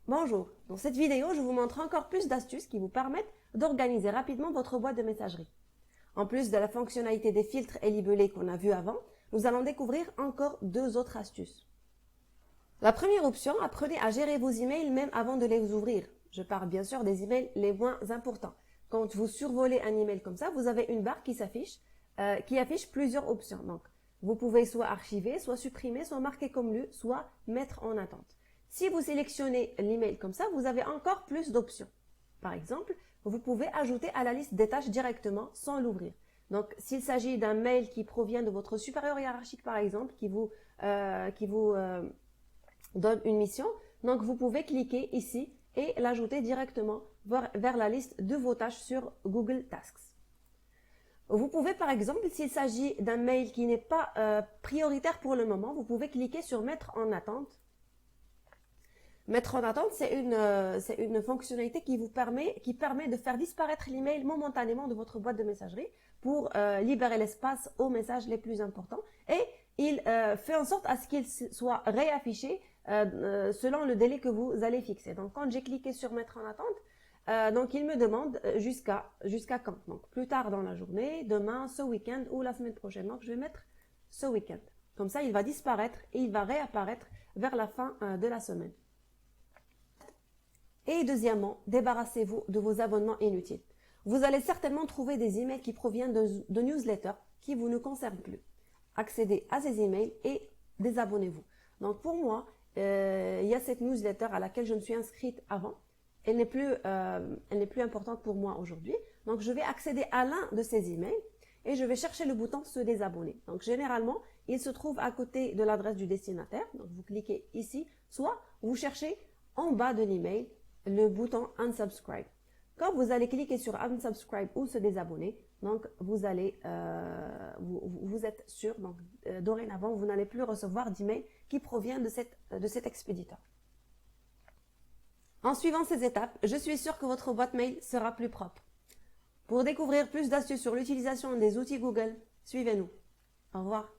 Bonjour, dans cette vidéo, je vous montre encore plus d'astuces qui vous permettent d'organiser rapidement votre boîte de messagerie. En plus de la fonctionnalité des filtres et libellés qu'on a vu avant, nous allons découvrir encore deux autres astuces. La première option, apprenez à gérer vos emails même avant de les ouvrir. Je parle bien sûr des emails les moins importants. Quand vous survolez un email comme ça, vous avez une barre qui s'affiche, qui affiche plusieurs options. Donc, vous pouvez soit archiver, soit supprimer, soit marquer comme lu, soit mettre en attente. Si vous sélectionnez l'email comme ça, vous avez encore plus d'options. Par exemple, vous pouvez ajouter à la liste des tâches directement sans l'ouvrir. Donc, s'il s'agit d'un mail qui provient de votre supérieur hiérarchique, par exemple, qui vous donne une mission, donc vous pouvez cliquer ici et l'ajouter directement vers la liste de vos tâches sur Google Tasks. Vous pouvez par exemple, s'il s'agit d'un mail qui n'est pas prioritaire pour le moment, vous pouvez cliquer sur Mettre en attente. Mettre en attente, c'est une fonctionnalité qui permet de faire disparaître l'email momentanément de votre boîte de messagerie pour libérer l'espace aux messages les plus importants. Et il fait en sorte à ce qu'il soit réaffiché selon le délai que vous allez fixer. Donc, quand j'ai cliqué sur Mettre en attente, donc il me demande jusqu'à quand. Donc, plus tard dans la journée, demain, ce week-end ou la semaine prochaine. Donc, je vais mettre ce week-end. Comme ça, il va disparaître et il va réapparaître vers la fin de la semaine. Et deuxièmement, débarrassez-vous de vos abonnements inutiles. Vous allez certainement trouver des emails qui proviennent de newsletters qui vous ne concernent plus. Accédez à ces emails et désabonnez-vous. Donc pour moi, il y a cette newsletter à laquelle je me suis inscrite avant. Elle n'est plus importante pour moi aujourd'hui. Donc je vais accéder à l'un de ces emails et je vais chercher le bouton se désabonner. Donc généralement, il se trouve à côté de l'adresse du destinataire. Donc vous cliquez ici, soit vous cherchez en bas de l'email le bouton unsubscribe. Quand vous allez cliquer sur unsubscribe ou se désabonner, donc vous allez, vous êtes sûr, donc dorénavant vous n'allez plus recevoir d'email qui provient de cet expéditeur. En suivant ces étapes, je suis sûre que votre boîte mail sera plus propre. Pour découvrir plus d'astuces sur l'utilisation des outils Google, suivez-nous. Au revoir.